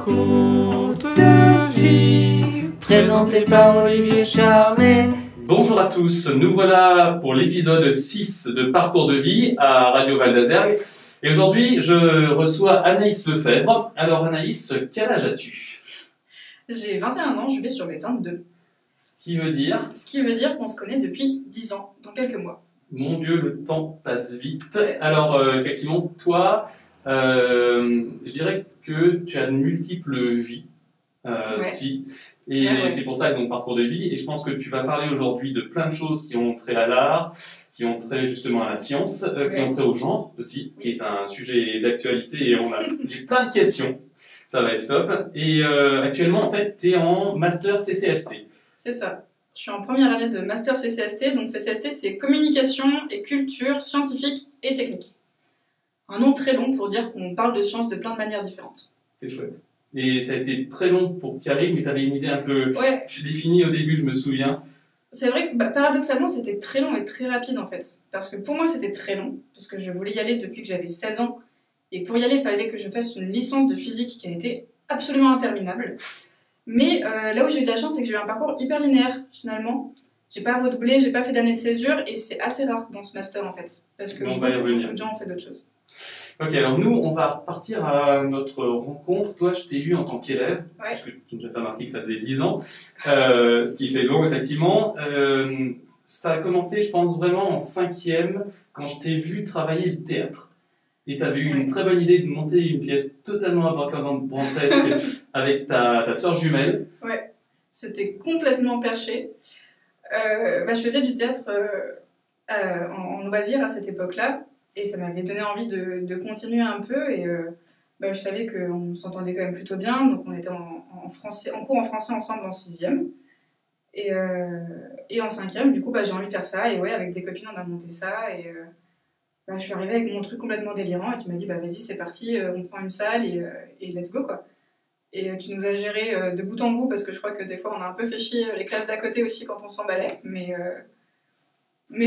Parcours de vie, présenté par Olivier Charlet. Bonjour à tous, nous voilà pour l'épisode 6 de Parcours de vie à Radio Val d'Azergues. Et aujourd'hui, je reçois Anaïs Lefebvre. Alors Anaïs, quel âge as-tu? J'ai 21 ans, je vais sur mes 22. Ce qui veut dire qu'on se connaît depuis 10 ans, dans quelques mois. Mon Dieu, le temps passe vite. Ouais, alors effectivement, toi, je dirais que tu as de multiples vies. Si. Et c'est pour ça que donc parcours de vie. Et je pense que tu vas parler aujourd'hui de plein de choses qui ont trait à l'art, qui ont trait justement à la science, qui ont trait au genre aussi, qui est un sujet d'actualité. Et j'ai plein de questions. Ça va être top. Et actuellement, en fait, tu es en master CCST. C'est ça. Je suis en première année de master CCST. Donc CCST, c'est communication et culture scientifique et technique. Un nom très long pour dire qu'on parle de science de plein de manières différentes. C'est chouette. Et ça a été très long pour que tu y arrives, mais tu avais une idée un peu définie au début, je me souviens. C'est vrai que paradoxalement, c'était très long et très rapide en fait. Parce que pour moi, c'était très long, parce que je voulais y aller depuis que j'avais 16 ans. Et pour y aller, il fallait que je fasse une licence de physique qui a été absolument interminable. Mais là où j'ai eu de la chance, c'est que j'ai eu un parcours hyper linéaire finalement. J'ai pas redoublé, j'ai pas fait d'année de césure, et c'est assez rare dans ce master en fait. Parce que beaucoup de gens ont fait d'autres choses. Ok, alors nous, on va repartir à notre rencontre. Toi, je t'ai eu en tant qu'élève, parce que tu ne t'as pas marqué que ça faisait 10 ans, ce qui fait long, effectivement. Ça a commencé, je pense, vraiment en 5e, quand je t'ai vu travailler le théâtre. Et tu avais eu une très bonne idée de monter une pièce totalement abracadabrantesque avec ta sœur jumelle. Ouais, c'était complètement perché. Je faisais du théâtre en loisir à cette époque-là. Et ça m'avait donné envie de continuer un peu, et je savais qu'on s'entendait quand même plutôt bien, donc on était en cours en français ensemble en 6e, et en 5e, du coup j'ai envie de faire ça, et avec des copines on a monté ça, et je suis arrivée avec mon truc complètement délirant, et tu m'as dit vas-y c'est parti, on prend une salle, et let's go quoi. Et tu nous as géré de bout en bout, parce que je crois que des fois on a un peu fait chier les classes d'à côté aussi quand on s'emballait, mais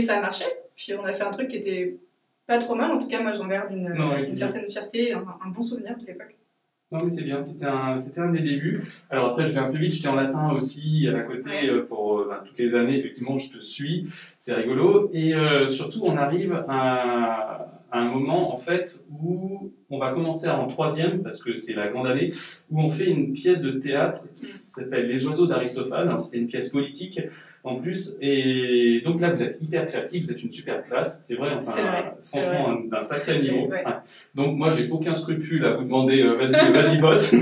ça a marché, puis on a fait un truc qui était pas trop mal, en tout cas moi j'en garde une certaine fierté, un bon souvenir de l'époque. Non mais c'est bien, c'était un des débuts. Alors après je vais un peu vite, j'étais en latin aussi à côté pour toutes les années, effectivement je te suis, c'est rigolo. Et surtout on arrive à un moment en fait où on va commencer en 3e, parce que c'est la grande année, où on fait une pièce de théâtre qui s'appelle Les Oiseaux d'Aristophane. Alors, c'était une pièce politique en plus, et donc là vous êtes hyper créatifs, vous êtes une super classe, c'est vrai, franchement d'un sacré niveau. Ouais. Donc moi j'ai aucun scrupule à vous demander vas-y boss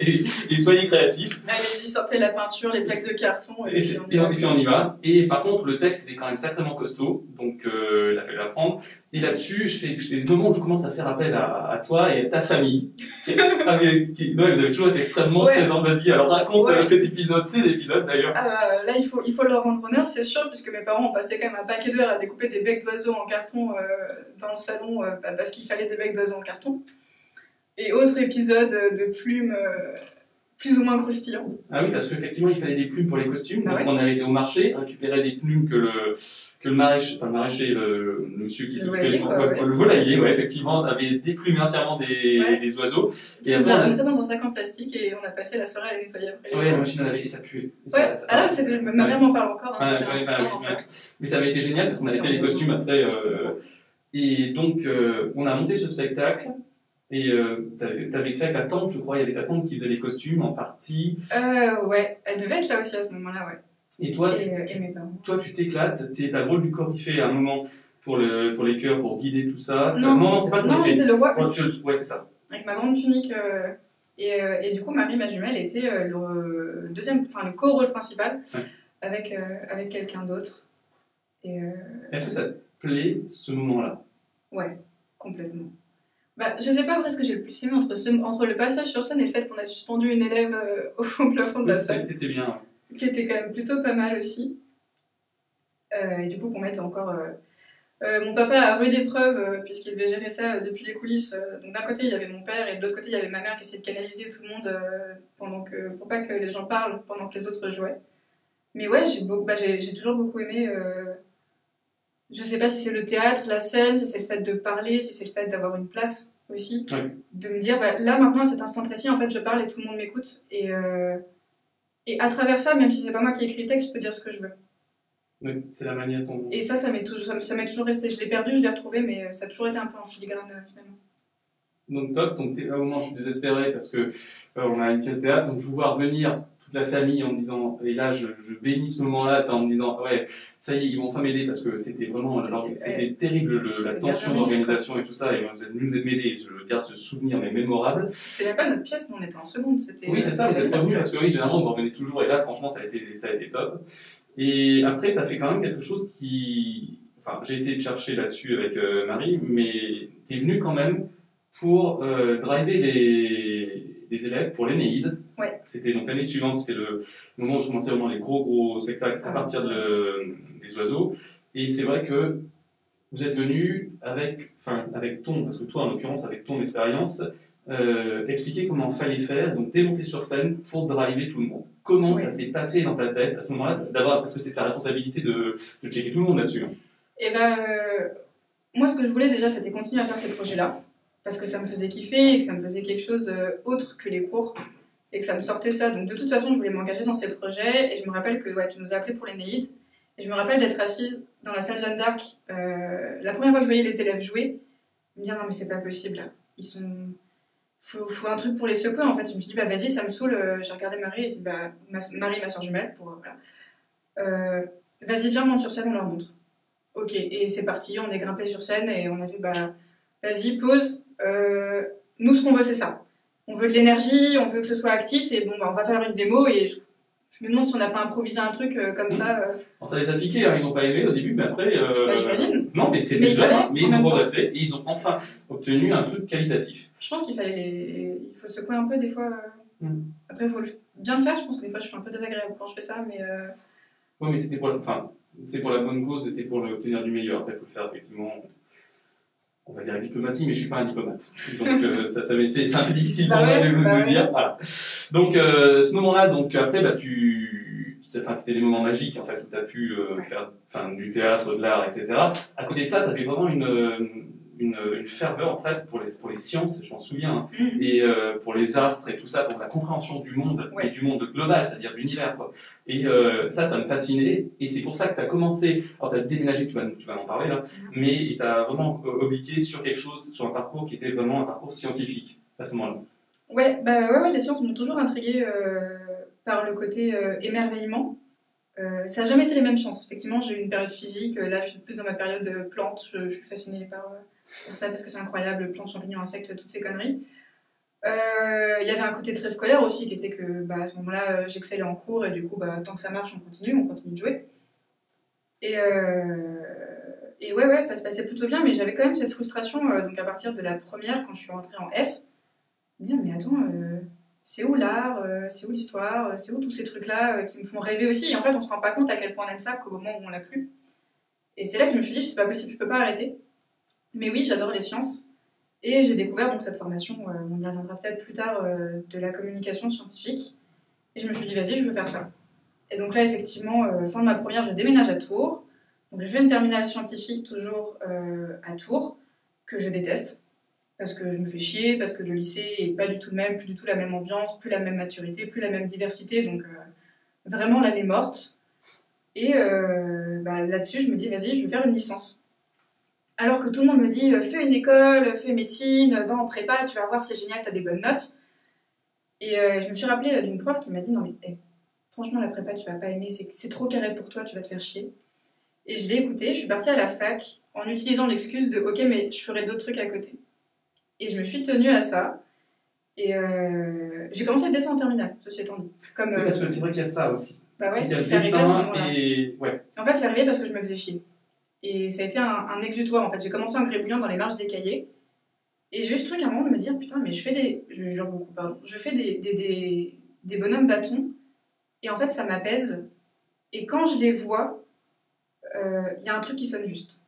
et soyez créatifs. Allez-y, sortez la peinture, les plaques de carton et puis on y va. Et par contre le texte était quand même sacrément costaud, donc il a fallu l'apprendre. Et là-dessus c'est le moment où je commence à faire appel à toi et à ta famille. Vous avez toujours été extrêmement présents. Vas-y, alors raconte ces épisodes d'ailleurs. Là il faut leur rendre honneur, c'est sûr, puisque mes parents ont passé quand même un paquet d'heures à découper des becs d'oiseaux en carton dans le salon, parce qu'il fallait des becs d'oiseaux en carton. Et autre épisode de plumes plus ou moins croustillants. Ah oui, parce qu'effectivement il fallait des plumes pour les costumes, donc on avait été au marché, récupérer des plumes que le maraîcher, le monsieur qui s'occupait le volailler, effectivement, avait déplumé entièrement des oiseaux. Et après, on a mis ça dans un sac en plastique et on a passé la soirée à les nettoyer après. Oui, la machine à laver, et ça puait. Ma mère m'en parle encore, c'était un enfer. Mais ça avait été génial parce qu'on avait fait les costumes après. Et donc, on a monté ce spectacle. Et t'avais créé ta tante, je crois, il y avait ta tante qui faisait les costumes en partie. Elle devait être là aussi à ce moment-là, Et toi, mes parents. Toi, tu t'éclates, t'as le rôle du coryphée à un moment pour les chœurs, pour guider tout ça. Non, t'es pas le coryphée. Non, j'étais le roi. Ouais, c'est ça. Avec ma grande tunique. Et du coup, Marie, ma jumelle, était le co-rôle principal avec quelqu'un d'autre. Est-ce que ça te plaît, ce moment-là? Ouais, complètement. Je sais pas après ce que j'ai le plus aimé entre le passage sur scène et le fait qu'on a suspendu une élève au plafond de la salle. C'était bien. Qui était quand même plutôt pas mal aussi. Et du coup, qu'on mette encore... mon papa a rude épreuve, puisqu'il devait gérer ça depuis les coulisses. Donc d'un côté, il y avait mon père, et de l'autre côté, il y avait ma mère qui essayait de canaliser tout le monde pour pas que les gens parlent pendant que les autres jouaient. Mais j'ai toujours beaucoup aimé... Je sais pas si c'est le théâtre, la scène, si c'est le fait de parler, si c'est le fait d'avoir une place. aussi, Ouais. de me dire, bah, là, maintenant, à cet instant précis, en fait, je parle et tout le monde m'écoute. Et à travers ça, même si c'est pas moi qui ai écrit le texte, je peux dire ce que je veux. Oui, c'est la manière dont... Et ça m'est toujours resté. Je l'ai perdu, je l'ai retrouvé, mais ça a toujours été un peu en filigrane, finalement. Donc top, donc à un moment je suis désespéré parce que on a une pièce de théâtre, donc je vois revenir toute la famille en me disant, et là je bénis ce moment-là en me disant, ouais, ça y est, ils vont enfin m'aider parce que c'était vraiment, c'était terrible la tension d'organisation et tout ça, et vous êtes venus m'aider, je garde ce souvenir mais mémorable. C'était même pas notre pièce, nous on était en seconde. Oui, c'est ça, vous êtes revenus parce que oui, généralement vous revenez toujours, et là franchement ça a été top. Et après, tu as fait quand même quelque chose qui... Enfin, j'ai été te chercher là-dessus avec Marie, mais tu es venu quand même pour driver les élèves pour l'Énéide. Ouais. C'était donc l'année suivante, c'était le moment où je commençais vraiment les gros spectacles à partir des oiseaux. Et c'est vrai que vous êtes venu avec ton, parce que toi en l'occurrence avec ton expérience, expliquer comment fallait faire, donc démonter sur scène pour driver tout le monde. Comment ça s'est passé dans ta tête à ce moment-là, d'abord parce que c'est ta responsabilité de checker tout le monde là-dessus. Et moi ce que je voulais déjà c'était continuer à faire ces projets-là, parce que ça me faisait kiffer et que ça me faisait quelque chose autre que les cours, et que ça me sortait de ça. Donc de toute façon je voulais m'engager dans ces projets, et je me rappelle que tu nous as appelés pour l'Énéide, et je me rappelle d'être assise dans la salle Jeanne d'Arc, la première fois que je voyais les élèves jouer, me dire non mais c'est pas possible, ils sont... Faut un truc pour les secouer en fait. Je me suis dit bah vas-y, ça me saoule. J'ai regardé Marie et dit bah Marie, ma soeur jumelle, pour voilà. Vas-y, viens, monte sur scène, on leur montre. Ok, et c'est parti, on est grimpé sur scène et on a fait bah vas-y, pause. Nous ce qu'on veut c'est ça. On veut de l'énergie, on veut que ce soit actif et bon bah on va faire une démo et je me demande si on n'a pas improvisé un truc comme ça. Ça les a piqués, hein, ils n'ont pas aimé au début, mais après. Bah, j'imagine. Non, mais c'était déjà, mais ils ont progressé et ils ont enfin obtenu un truc qualitatif. Je pense qu'il il faut secouer un peu des fois. Après, il faut bien le faire. Je pense que des fois, je suis un peu désagréable quand je fais ça, mais. Oui, mais c'est pour la bonne cause et c'est pour obtenir du meilleur. Après, il faut le faire effectivement. On va dire avec diplomatie, mais je suis pas un diplomate. Donc c'est un peu difficile pour moi de le dire. Voilà. Donc ce moment-là, donc après, c'était des moments magiques en fait où tu as pu faire du théâtre, de l'art, etc. À côté de ça, tu avais vraiment une ferveur presque pour les sciences, je m'en souviens, et pour les astres et tout ça, pour la compréhension du monde et du monde global, c'est-à-dire de l'univers, quoi. Et ça me fascinait, et c'est pour ça que tu as commencé, alors tu as déménagé, tu vas en parler là, mais tu as vraiment obliqué sur quelque chose, sur un parcours qui était vraiment un parcours scientifique à ce moment-là. Ouais, les sciences m'ont toujours intriguée par le côté émerveillement. Ça n'a jamais été les mêmes sciences. Effectivement, j'ai eu une période physique, là je suis plus dans ma période plantes, je suis fascinée par ça parce que c'est incroyable, plantes, champignons, insectes, toutes ces conneries. Il y avait un côté très scolaire aussi qui était que à ce moment-là j'excellais en cours et du coup tant que ça marche on continue de jouer. Et ça se passait plutôt bien, mais j'avais quand même cette frustration donc à partir de la première quand je suis rentrée en S. Mais attends, c'est où l'art, c'est où l'histoire, c'est où tous ces trucs-là qui me font rêver aussi. Et en fait on se rend pas compte à quel point on aime ça qu'au moment où on l'a plus. Et c'est là que je me suis dit c'est pas possible, je peux pas arrêter. Mais oui, j'adore les sciences. Et j'ai découvert donc cette formation, on y reviendra peut-être plus tard, de la communication scientifique. Et je me suis dit, vas-y, je veux faire ça. Et donc là, effectivement, fin de ma première, je déménage à Tours. Donc je fais une terminale scientifique toujours à Tours, que je déteste. Parce que je me fais chier, parce que le lycée est pas du tout le même, plus du tout la même ambiance, plus la même maturité, plus la même diversité. Donc vraiment l'année morte. Et là-dessus, je me dis, vas-y, je vais faire une licence. Alors que tout le monde me dit fais une école, fais médecine, va en prépa, tu vas voir, c'est génial, t'as des bonnes notes. Et je me suis rappelée d'une prof qui m'a dit non mais franchement la prépa tu vas pas aimer, c'est trop carré pour toi, tu vas te faire chier. Et je l'ai écoutée, je suis partie à la fac en utilisant l'excuse de ok mais je ferai d'autres trucs à côté. Et je me suis tenue à ça. Et j'ai commencé le dessin en terminale, ceci étant dit. Parce que c'est vrai qu'il y a ça aussi. C'est qu'il y a le dessin et... Ouais. En fait c'est arrivé parce que je me faisais chier. Et ça a été un exutoire, en fait. J'ai commencé en gribouillant dans les marges des cahiers. Et j'ai eu ce truc à un moment de me dire, putain, mais je jure beaucoup, pardon. Je fais des bonhommes bâtons. Et en fait, ça m'apaise. Et quand je les vois, y a un truc qui sonne juste.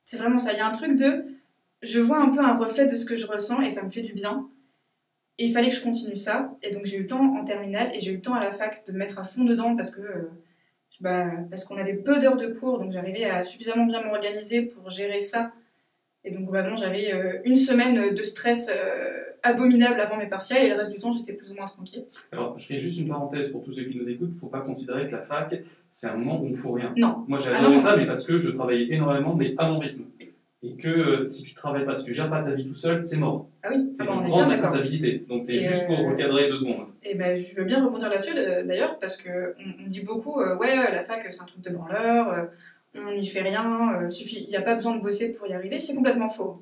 C'est vraiment ça. Il y a un truc je vois un peu un reflet de ce que je ressens et ça me fait du bien. Et il fallait que je continue ça. Et donc, j'ai eu le temps en terminale et j'ai eu le temps à la fac de me mettre à fond dedans parce que... parce qu'on avait peu d'heures de cours, donc j'arrivais à suffisamment bien m'organiser pour gérer ça Et donc, globalement, j'avais une semaine de stress abominable avant mes partiels et le reste du temps, j'étais plus ou moins tranquille. Alors, je fais juste une parenthèse pour tous ceux qui nous écoutent. Il ne faut pas considérer que la fac, c'est un moment où on ne fout rien. Non. Moi, j'ai adoré ça, mais parce que je travaillais énormément, mais à mon rythme. Et que si tu ne travailles pas, si tu ne gères pas ta vie tout seul, c'est mort. Ah oui, c'est on une est grande bien responsabilité. Donc, c'est juste pour recadrer 2 secondes. Et ben, je veux bien rebondir là-dessus, d'ailleurs, parce qu'on dit beaucoup, ouais, la fac, c'est un truc de branleur, on n'y fait rien, il n'y a pas besoin de bosser pour y arriver. C'est complètement faux.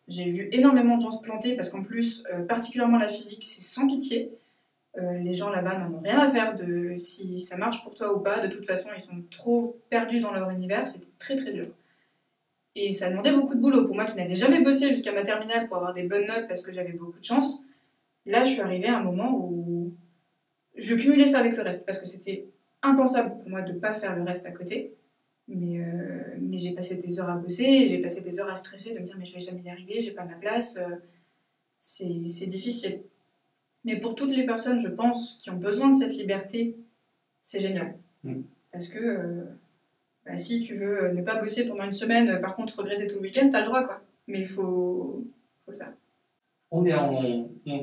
J'ai vu énormément de gens se planter, parce qu'en plus, particulièrement la physique, c'est sans pitié. Les gens là-bas n'en ont rien à faire de si ça marche pour toi ou pas. De toute façon, ils sont trop perdus dans leur univers. C'était très très dur. Et ça demandait beaucoup de boulot. Pour moi qui n'avais jamais bossé jusqu'à ma terminale pour avoir des bonnes notes parce que j'avais beaucoup de chance, là je suis arrivée à un moment où je cumulais ça avec le reste parce que c'était impensable pour moi de ne pas faire le reste à côté. Mais j'ai passé des heures à bosser, j'ai passé des heures à stresser, de me dire mais je vais jamais y arriver, j'ai pas ma place. C'est difficile. Mais pour toutes les personnes, je pense, qui ont besoin de cette liberté, c'est génial. Parce que si tu veux ne pas bosser pendant une semaine, par contre regretter tout le week-end, t'as le droit, quoi. Mais il faut le faire.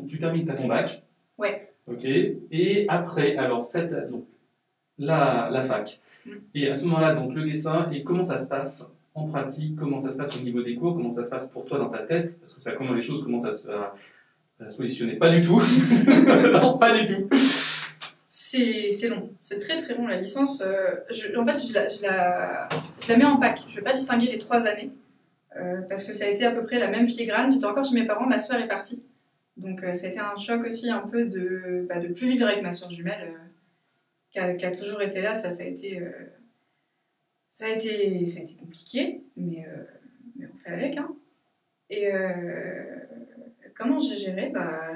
Tu termines ton bac. Ouais. Ok. Et après, alors, donc, la fac. Et à ce moment-là, donc, le dessin, et comment ça se passe en pratique, comment ça se passe au niveau des cours, comment ça se passe pour toi dans ta tête, parce que comment les choses commencent à se positionner. Pas du tout. Non, pas du tout. C'est long, c'est très très long la licence. En fait, je la mets en pack. Je ne vais pas distinguer les 3 années parce que ça a été à peu près la même filigrane. J'étais encore chez mes parents, ma soeur est partie. Donc ça a été un choc aussi un peu de plus vivre avec ma soeur jumelle qui a toujours été là. Ça a été compliqué, mais on fait avec. Hein. Et comment j'ai géré ?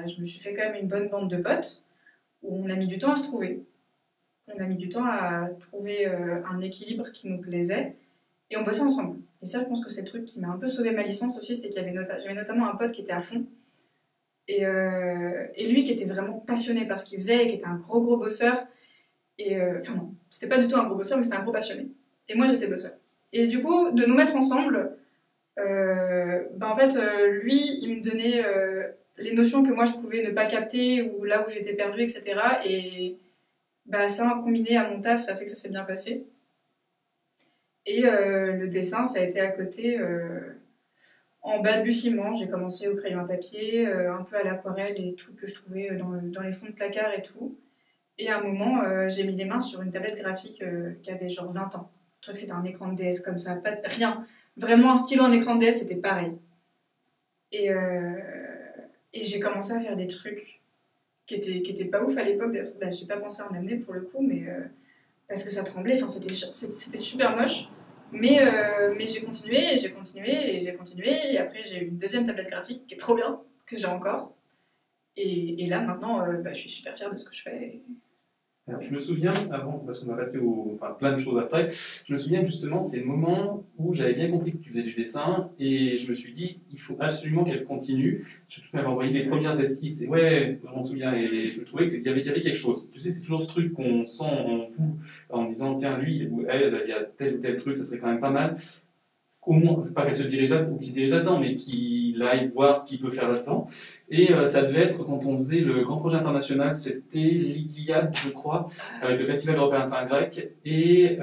Je me suis fait quand même une bonne bande de potes. Où on a mis du temps à se trouver. On a mis du temps à trouver un équilibre qui nous plaisait et on bossait ensemble. Et ça, je pense que c'est le truc qui m'a un peu sauvé ma licence aussi, c'est qu'il y avait j'avais notamment un pote qui était à fond et lui qui était vraiment passionné par ce qu'il faisait et qui était un gros bosseur. Et enfin non, c'était pas du tout un gros bosseur, mais c'était un gros passionné. Et moi, j'étais bosseur. Et du coup, de nous mettre ensemble, en fait, lui, il me donnait les notions que moi je pouvais ne pas capter ou là où j'étais perdue, etc. Et ça, combiné à mon taf, ça fait que ça s'est bien passé. Et le dessin, ça a été à côté en balbutiement. J'ai commencé au crayon à papier, un peu à l'aquarelle, les trucs que je trouvais dans les fonds de placard et tout. Et à un moment, j'ai mis les mains sur une tablette graphique qui avait genre 20 ans. Je trouvais que c'était un écran de DS comme ça, rien. Vraiment un stylo en écran de DS, c'était pareil. Et j'ai commencé à faire des trucs qui étaient pas ouf à l'époque. J'ai pas pensé à en amener pour le coup, mais parce que ça tremblait. Enfin, c'était super moche. Mais j'ai continué et j'ai continué et j'ai continué. Et après, j'ai eu une deuxième tablette graphique qui est trop bien, que j'ai encore. Et là, maintenant, je suis super fière de ce que je fais. Alors, je me souviens, avant, parce qu'on a passé plein de choses après, je me souviens justement, c'est le moment où j'avais bien compris que tu faisais du dessin et je me suis dit, il faut absolument qu'elle continue. Je m'avais envoyé des premières esquisses et ouais, je m'en souviens et je trouvais qu'il y avait quelque chose. Tu sais, c'est toujours ce truc qu'on sent en vous en disant, tiens, lui ou elle, il y a tel ou tel truc, ça serait quand même pas mal. Au moins, pas qu'elle se dirige là, ou qu'il se dirige là-dedans, mais qu'il aille voir ce qu'il peut faire là-dedans. Et ça devait être quand on faisait le grand projet international, c'était l'Iliade, je crois, avec le Festival européen grec. Et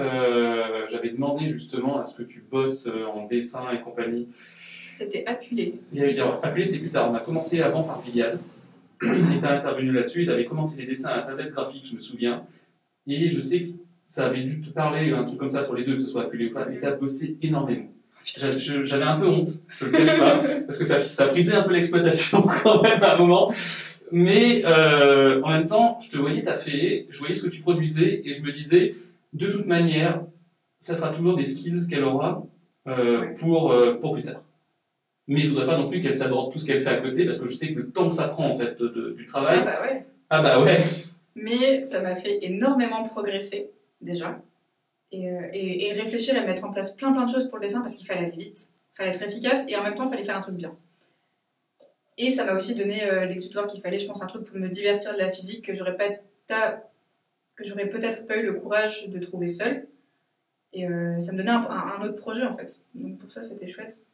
j'avais demandé justement à ce que tu bosses en dessin et compagnie. C'était Appulé. Alors, Appulé, c'était plus tard. On a commencé avant par l'Iliade. Et tu as intervenu là-dessus et tu avais commencé les dessins à la tablette graphique, je me souviens. Et je sais que ça avait dû te parler, un truc comme ça sur les deux, que ce soit Appulé ou pas. Et tu as bossé énormément. J'avais un peu honte, je ne le cache pas, parce que ça frisait un peu l'exploitation quand même à un moment. Mais en même temps, je te voyais taffer, je voyais ce que tu produisais et je me disais, de toute manière, ça sera toujours des skills qu'elle aura pour plus tard. Mais je ne voudrais pas non plus qu'elle s'aborde tout ce qu'elle fait à côté, parce que je sais que le temps que ça prend en fait du travail. Ah bah ouais. Ah bah ouais. Mais ça m'a fait énormément progresser déjà. Et réfléchir et mettre en place plein de choses pour le dessin parce qu'il fallait aller vite, il fallait être efficace et en même temps il fallait faire un truc bien. Et ça m'a aussi donné l'exutoire qu'il fallait, je pense, un truc pour me divertir de la physique que j'aurais peut-être pas eu le courage de trouver seule. Et ça me donnait un autre projet en fait. Donc pour ça c'était chouette.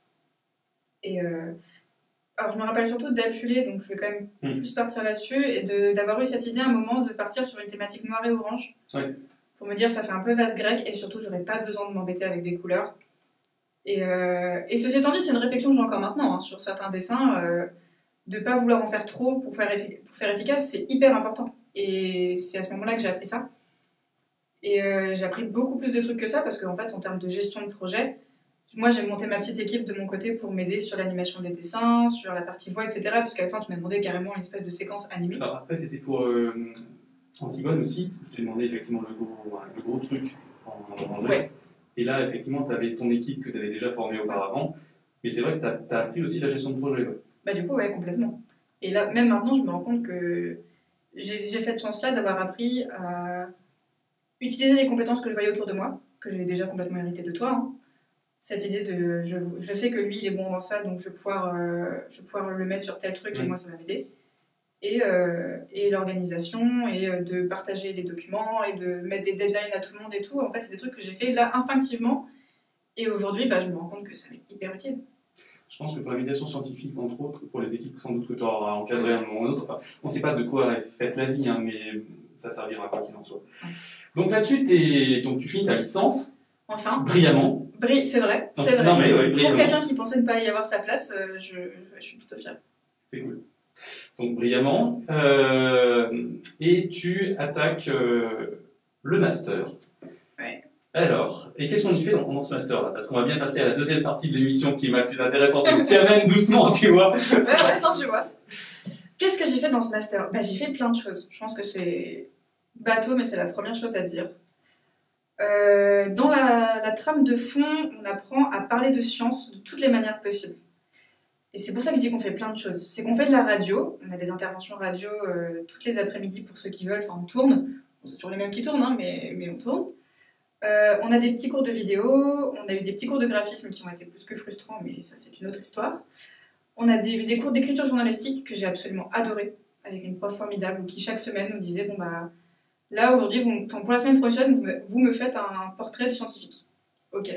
Et alors je me rappelle surtout d'Apulé, donc je vais quand même plus partir là-dessus, et d'avoir eu cette idée à un moment de partir sur une thématique noire et orange. Ouais. Pour me dire ça fait un peu vase grec, et surtout j'aurais pas besoin de m'embêter avec des couleurs. Et ceci étant dit, c'est une réflexion que j'ai encore maintenant hein, sur certains dessins. De ne pas vouloir en faire trop pour faire efficace, c'est hyper important. Et c'est à ce moment-là que j'ai appris ça. Et j'ai appris beaucoup plus de trucs que ça, parce qu'en fait, en termes de gestion de projet, moi j'ai monté ma petite équipe de mon côté pour m'aider sur l'animation des dessins, sur la partie voix, etc. Parce qu'à la fin, tu m'as demandé carrément une espèce de séquence animée. Alors après, c'était pour Antigone aussi. Je t'ai demandé effectivement le gros truc en jeu. Ouais. Et là, effectivement, tu avais ton équipe que tu avais déjà formée auparavant. Mais c'est vrai que tu as appris aussi la gestion de projet. Ouais. Bah du coup, ouais, complètement. Et là, même maintenant, je me rends compte que j'ai cette chance-là d'avoir appris à utiliser les compétences que je voyais autour de moi, que j'ai déjà complètement hérité de toi. Hein. Cette idée de je sais que lui il est bon dans ça, donc je vais pouvoir le mettre sur tel truc et moi ça va m'aider. Et l'organisation, et de partager les documents, et de mettre des deadlines à tout le monde et tout. En fait, c'est des trucs que j'ai fait là instinctivement. Et aujourd'hui, bah, je me rends compte que ça va être hyper utile. Je pense que pour la médiation scientifique, entre autres, pour les équipes sans doute que tu auras encadrées à un moment ou à un autre, enfin, on ne sait pas de quoi est faite la vie, hein, mais ça servira quoi qu'il en soit. Donc là-dessus, tu finis ta licence. Enfin. Brillamment. C'est vrai, donc, c'est vrai. Non, mais, ouais, pour quelqu'un qui pensait ne pas y avoir sa place, je suis plutôt fière. C'est cool. Donc brillamment. Et tu attaques le master. Ouais. Alors, et qu'est-ce qu'on y fait dans ce master-là? Parce qu'on va bien passer à la deuxième partie de l'émission qui est ma plus intéressante et je t'y amène doucement, tu vois. Ouais, non, je vois. Qu'est-ce que j'ai fait dans ce master? Bah, j'ai fait plein de choses. Je pense que c'est bateau, mais c'est la première chose à dire. Dans la trame de fond, on apprend à parler de science de toutes les manières possibles. Et c'est pour ça que je dis qu'on fait plein de choses. C'est qu'on fait de la radio, on a des interventions radio toutes les après-midi pour ceux qui veulent, enfin on tourne. Bon, c'est toujours les mêmes qui tournent, hein, mais on tourne. On a des petits cours de vidéo, on a eu des petits cours de graphisme qui ont été plus que frustrants, mais ça c'est une autre histoire. On a eu des cours d'écriture journalistique que j'ai absolument adoré, avec une prof formidable qui chaque semaine nous disait bon bah là aujourd'hui, pour la semaine prochaine, vous me faites un portrait de scientifique. Ok.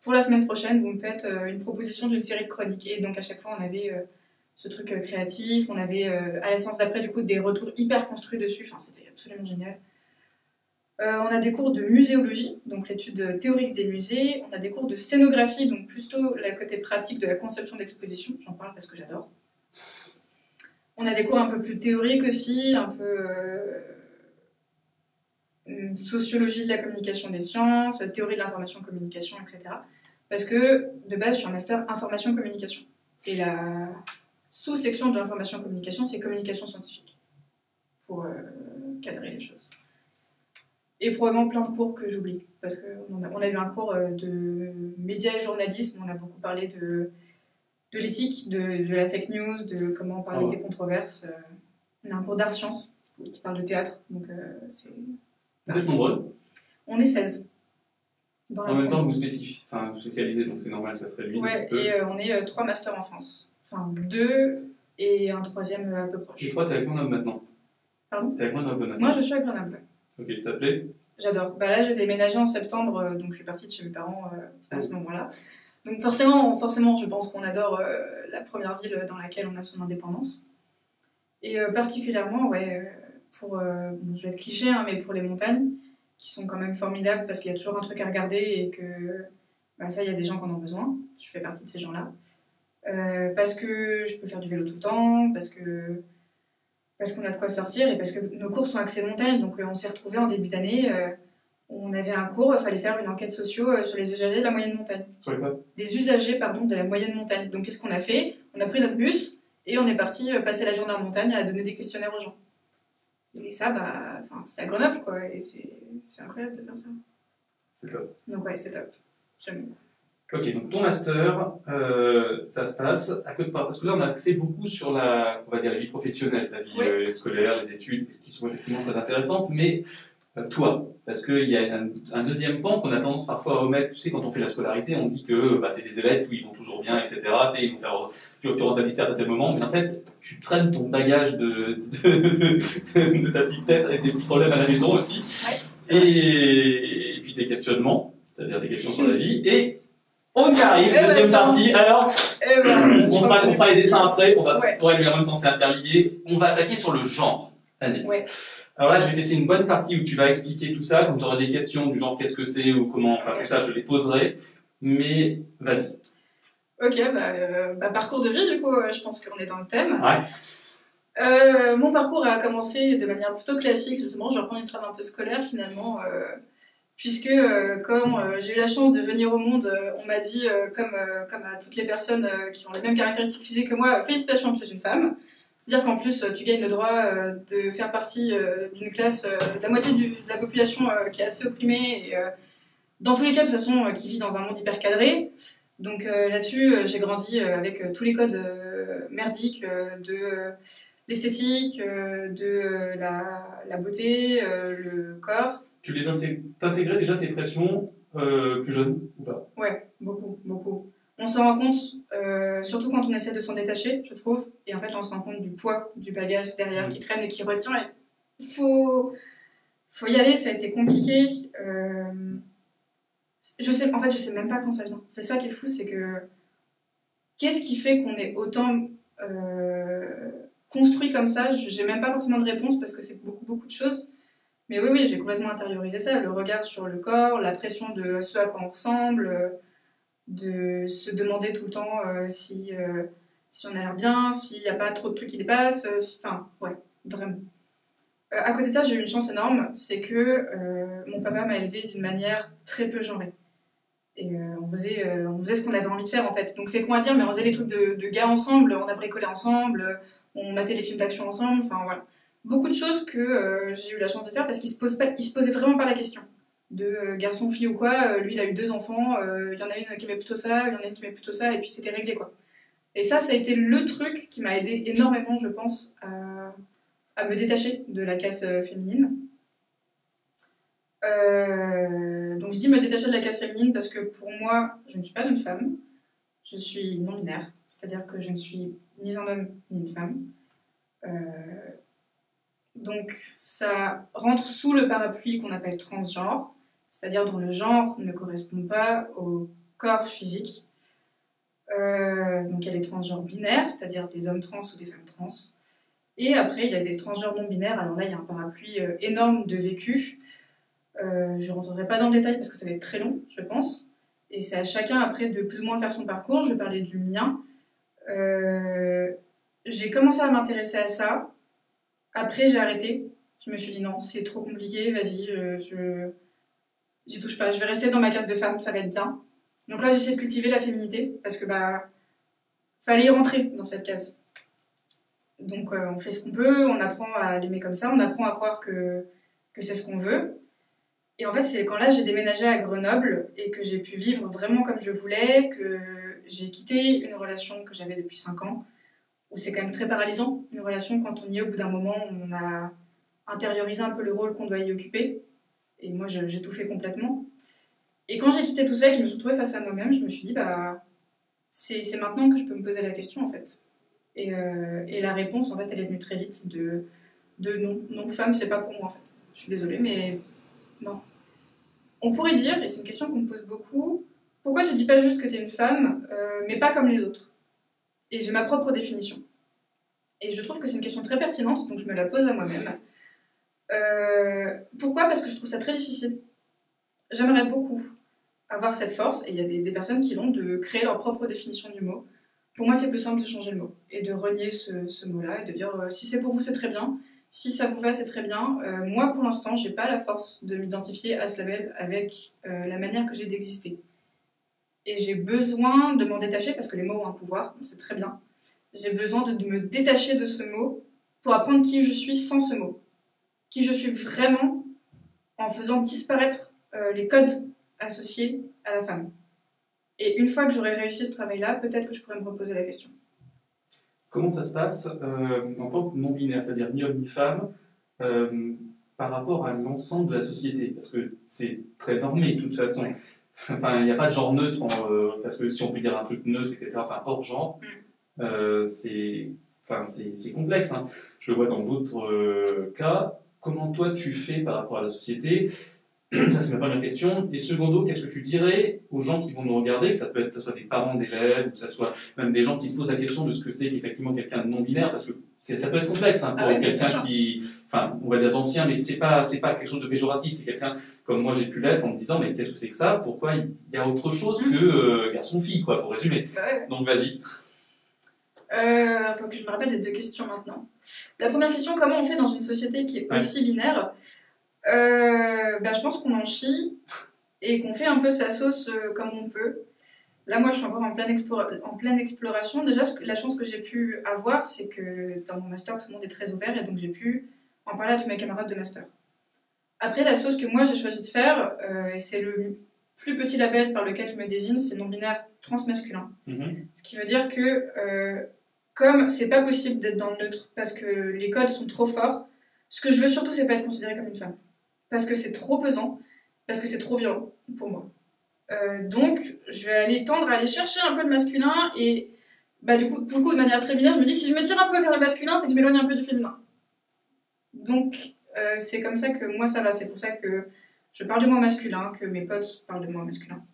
Pour la semaine prochaine, vous me faites une proposition d'une série de chroniques. Et donc à chaque fois, on avait ce truc créatif, on avait à la séance d'après du coup des retours hyper construits dessus. Enfin, c'était absolument génial. On a des cours de muséologie, donc l'étude théorique des musées. On a des cours de scénographie, donc plutôt le côté pratique de la conception d'exposition. J'en parle parce que j'adore. On a des cours un peu plus théoriques aussi, un peu sociologie de la communication des sciences, théorie de l'information-communication, etc. Parce que de base, je suis en master information-communication. Et la sous-section de l'information-communication, c'est communication scientifique, pour cadrer les choses. Et probablement plein de cours que j'oublie, parce qu'on a eu un cours de médias et journalisme, on a beaucoup parlé de l'éthique, de la fake news, de comment parler des controverses. On a un cours d'art sciences qui parle de théâtre, donc c'est... Vous êtes nombreux? On est 16. En même temps, vous spécialisez, donc c'est normal, ça se réduit. Ouais, et on est 3 masters en France. Enfin, 2 et un 3e un peu proche. Et toi, t'es à Grenoble maintenant? Pardon? T'es à Grenoble maintenant? Moi, je suis à Grenoble. Ok, ça te plaît? J'adore. Bah là, j'ai déménagé en septembre, donc je suis partie de chez mes parents à ce moment-là. Donc forcément, je pense qu'on adore la première ville dans laquelle on a son indépendance. Et particulièrement, ouais, bon, je vais être cliché, hein, mais pour les montagnes, qui sont quand même formidables parce qu'il y a toujours un truc à regarder et que bah, ça, il y a des gens qui en ont besoin. Je fais partie de ces gens-là. Parce que je peux faire du vélo tout le temps, parce qu'on a de quoi sortir et parce que nos cours sont axés montagne. Donc on s'est retrouvés en début d'année, on avait un cours, il fallait faire une enquête socio sur les usagers de la moyenne montagne. Sur les quoi? Les usagers, pardon, de la moyenne montagne. Donc qu'est-ce qu'on a fait? On a pris notre bus et on est parti passer la journée en montagne à donner des questionnaires aux gens. Et ça, bah, c'est à Grenoble, quoi, et c'est incroyable de faire ça. C'est top. Donc ouais, c'est top. J'aime beaucoup. Ok, donc ton master, ça se passe à côté de parce que là on a axé beaucoup sur on va dire la vie professionnelle, la vie scolaire, les études, qui sont effectivement très intéressantes, mais toi, parce qu'il y a un deuxième pan qu'on a tendance parfois à omettre. Tu sais, quand on fait la scolarité, on dit que c'est des élèves où ils vont toujours bien, etc. Ils vont faire, tu rends ta disserte à tel moment, mais en fait, tu traînes ton bagage de ta petite tête et tes petits problèmes à la maison aussi, et puis tes questionnements, c'est-à-dire des questions sur la vie, et On y arrive, Eh ben, deuxième tiens. partie. Alors, Eh ben, on fera les dessins après, on va Ouais. pour lui en même temps c'est interlié. On va attaquer sur le genre, Agnès. Ouais. Alors là, je vais te laisser une bonne partie où tu vas expliquer tout ça. Quand j'aurai des questions du genre qu'est-ce que c'est ou comment, enfin tout ça, je les poserai. Mais vas-y. Ok, parcours de vie, du coup, je pense qu'on est dans le thème. Ouais. Mon parcours a commencé de manière plutôt classique, justement. Je reprends une trame un peu scolaire, finalement, puisque quand j'ai eu la chance de venir au monde, on m'a dit, comme à toutes les personnes qui ont les mêmes caractéristiques physiques que moi, félicitations, tu es une femme. C'est-à-dire qu'en plus, tu gagnes le droit de faire partie d'une classe, de la moitié de la population qui est assez opprimée, et dans tous les cas, de toute façon, qui vit dans un monde hyper cadré. Donc là-dessus, j'ai grandi avec tous les codes merdiques de l'esthétique, de la beauté, le corps. Tu les t'intégrais déjà ces pressions plus jeunes ou pas? Ouais, beaucoup, beaucoup. On se rend compte, surtout quand on essaie de s'en détacher, je trouve, et en fait, on se rend compte du poids, du bagage derrière qui traîne et qui retient. Il faut y aller, ça a été compliqué. Je sais même pas quand ça vient. C'est ça qui est fou, c'est que qu'est-ce qui fait qu'on est autant construit comme ça? J'ai même pas forcément de réponse parce que c'est beaucoup, beaucoup de choses. Mais oui, j'ai complètement intériorisé ça. Le regard sur le corps, la pression de ce à quoi on ressemble, de se demander tout le temps si on a l'air bien, s'il n'y a pas trop de trucs qui dépassent. Enfin, ouais, vraiment. À côté de ça, j'ai eu une chance énorme, c'est que mon papa m'a élevée d'une manière très peu genrée. Et on faisait ce qu'on avait envie de faire en fait. Donc c'est con à dire, mais on faisait les trucs de gars ensemble, on a bricolé ensemble, on matait les films d'action ensemble, enfin voilà. Beaucoup de choses que j'ai eu la chance de faire parce qu'il se posait vraiment pas la question de garçon, fille ou quoi. Lui, il a eu 2 enfants, il y en a une qui aimait plutôt ça, il y en a une qui aimait plutôt ça, et puis c'était réglé quoi. Et ça a été le truc qui m'a aidé énormément, je pense, à me détacher de la case féminine. Donc je dis me détacher de la case féminine parce que pour moi, je ne suis pas une femme, je suis non-binaire, c'est-à-dire que je ne suis ni un homme ni une femme. Donc ça rentre sous le parapluie qu'on appelle transgenre, c'est-à-dire dont le genre ne correspond pas au corps physique. Donc il y a les transgenres binaires, c'est-à-dire des hommes trans ou des femmes trans. Et après, il y a des transgenres non-binaires. Alors là, il y a un parapluie énorme de vécu. Je ne rentrerai pas dans le détail parce que ça va être très long, je pense. Et c'est à chacun après de plus ou moins faire son parcours. Je parlais du mien. J'ai commencé à m'intéresser à ça. Après, j'ai arrêté. Je me suis dit non, c'est trop compliqué, vas-y, j'y touche pas. Je vais rester dans ma case de femme, ça va être bien. Donc là, j'essaie de cultiver la féminité parce que fallait y rentrer dans cette case. Donc on fait ce qu'on peut, on apprend à l'aimer comme ça, on apprend à croire que c'est ce qu'on veut. Et en fait, c'est quand là j'ai déménagé à Grenoble et que j'ai pu vivre vraiment comme je voulais, que j'ai quitté une relation que j'avais depuis 5 ans, où c'est quand même très paralysant, une relation quand on y est au bout d'un moment, on a intériorisé un peu le rôle qu'on doit y occuper. Et moi, j'ai tout fait complètement. Et quand j'ai quitté tout ça et que je me suis retrouvée face à moi-même, je me suis dit, c'est maintenant que je peux me poser la question, en fait. Et la réponse, en fait, elle est venue très vite de non, femme, c'est pas pour moi, en fait. Je suis désolée, mais non. On pourrait dire, et c'est une question qu'on me pose beaucoup, pourquoi tu dis pas juste que t'es une femme, mais pas comme les autres? Et j'ai ma propre définition. Et je trouve que c'est une question très pertinente, donc je me la pose à moi-même. Pourquoi? Parce que je trouve ça très difficile. J'aimerais beaucoup avoir cette force, et il y a des personnes qui l'ont, de créer leur propre définition du mot. Pour moi, c'est plus simple de changer le mot, et de renier ce mot-là, et de dire si c'est pour vous, c'est très bien, si ça vous va, c'est très bien. Moi, pour l'instant, j'ai pas la force de m'identifier à ce label avec la manière que j'ai d'exister. Et j'ai besoin de m'en détacher, parce que les mots ont un pouvoir, c'est très bien. J'ai besoin de me détacher de ce mot pour apprendre qui je suis sans ce mot. Qui je suis vraiment en faisant disparaître les codes associés à la femme. Et une fois que j'aurai réussi ce travail-là, peut-être que je pourrais me reposer la question. Comment ça se passe en tant que non-binaire, c'est-à-dire ni homme ni femme, par rapport à l'ensemble de la société? Parce que c'est très normé de toute façon. Ouais. Enfin, il n'y a pas de genre neutre, parce que si on peut dire un truc neutre, etc., enfin hors genre, c'est complexe. Hein. Je le vois dans d'autres cas. Comment toi tu fais par rapport à la société? Ça, c'est ma première question. Et secondo, qu'est-ce que tu dirais aux gens qui vont nous regarder, que ça peut être, que ce soit des parents d'élèves, ou que ce soit même des gens qui se posent la question de ce que c'est qu'effectivement quelqu'un de non-binaire, parce que ça peut être complexe hein, pour quelqu'un qui, enfin, on va dire d'ancien, mais c'est pas quelque chose de péjoratif, c'est quelqu'un comme moi j'ai pu l'être en me disant, mais qu'est-ce que c'est que ça? Pourquoi il y a autre chose que garçon-fille, quoi, pour résumer. Donc vas-y. Faut que je me rappelle des deux questions maintenant. La première question, comment on fait dans une société qui est aussi binaire? Je pense qu'on en chie et qu'on fait un peu sa sauce comme on peut. Là, moi, je suis encore en pleine exploration. Déjà, la chance que j'ai pu avoir, c'est que dans mon master, tout le monde est très ouvert et donc j'ai pu en parler à tous mes camarades de master. Après, la sauce que moi, j'ai choisi de faire, et c'est le plus petit label par lequel je me désigne, c'est non-binaire transmasculin. Ce qui veut dire que, comme c'est pas possible d'être dans le neutre parce que les codes sont trop forts, ce que je veux surtout, c'est pas être considérée comme une femme. Parce que c'est trop pesant, parce que c'est trop violent pour moi. Donc, je vais tendre à aller chercher un peu le masculin et du coup, de manière très binaire, je me dis si je me tire un peu vers le masculin, c'est que je m'éloigne un peu du féminin. Donc, c'est comme ça que moi ça va. C'est pour ça que je parle de moi masculin, que mes potes parlent de moi masculin.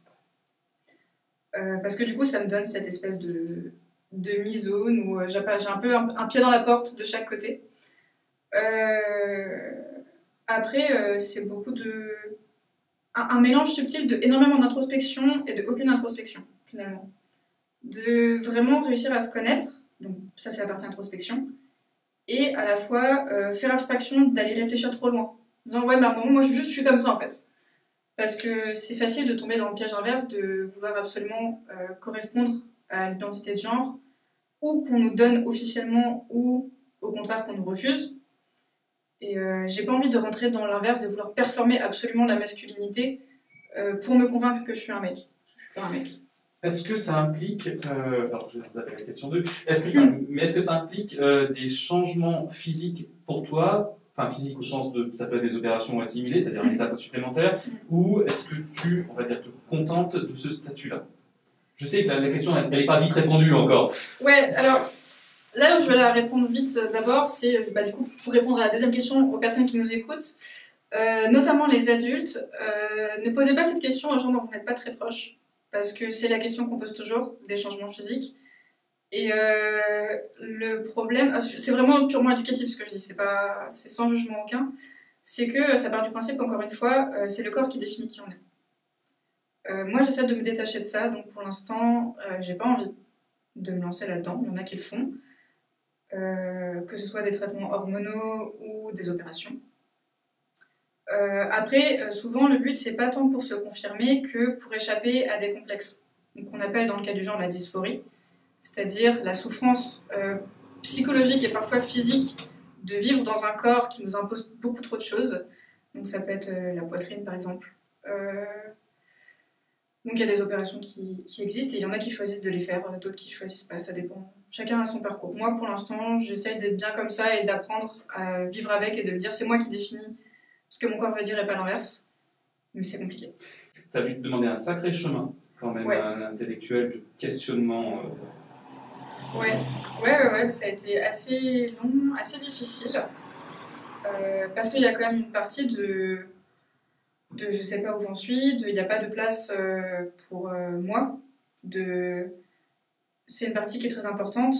Parce que du coup, ça me donne cette espèce de mi-zone où j'ai un peu un pied dans la porte de chaque côté. Après, c'est beaucoup un mélange subtil de énormément d'introspection et de aucune introspection, finalement. De vraiment réussir à se connaître, donc ça c'est la partie introspection, et à la fois faire abstraction d'aller réfléchir trop loin. En disant, ouais, mais à un moment, moi je suis comme ça en fait. Parce que c'est facile de tomber dans le piège inverse, de vouloir absolument correspondre à l'identité de genre, ou qu'on nous donne officiellement, ou au contraire qu'on nous refuse. Et j'ai pas envie de rentrer dans l'inverse, de vouloir performer absolument la masculinité pour me convaincre que je suis un mec. Je suis pas un mec. Est-ce que ça implique, alors je vais vous appeler la question 2, est-ce que ça implique des changements physiques pour toi, enfin physique au sens de, ça peut être des opérations assimilées, c'est-à-dire une étape supplémentaire, ou est-ce que tu, on va dire, te contentes de ce statut-là? Je sais que la question, elle n'est pas vite répondue encore. Ouais, alors... Là où je vais la répondre vite d'abord, c'est du coup pour répondre à la deuxième question aux personnes qui nous écoutent, notamment les adultes, ne posez pas cette question aux gens dont vous n'êtes pas très proches, parce que c'est la question qu'on pose toujours, des changements physiques. Et le problème, c'est vraiment purement éducatif ce que je dis, c'est sans jugement aucun, c'est que ça part du principe qu'encore une fois, c'est le corps qui définit qui on est. Moi j'essaie de me détacher de ça, donc pour l'instant, j'ai pas envie de me lancer là-dedans, il y en a qui le font. Que ce soit des traitements hormonaux ou des opérations. Après, souvent, le but, c'est pas tant pour se confirmer que pour échapper à des complexes. Donc, on appelle dans le cas du genre la dysphorie, c'est-à-dire la souffrance psychologique et parfois physique de vivre dans un corps qui nous impose beaucoup trop de choses. Donc, ça peut être la poitrine, par exemple. Donc il y a des opérations qui existent et il y en a qui choisissent de les faire, d'autres qui choisissent pas, ça dépend. Chacun a son parcours. Moi pour l'instant j'essaie d'être bien comme ça et d'apprendre à vivre avec et de me dire c'est moi qui définis ce que mon corps veut dire et pas l'inverse. Mais c'est compliqué. Ça a dû te demander un sacré chemin quand même, un intellectuel de questionnement. Ouais, ça a été assez long, assez difficile. Parce qu'il y a quand même une partie de je sais pas où j'en suis, il n'y a pas de place pour moi. C'est une partie qui est très importante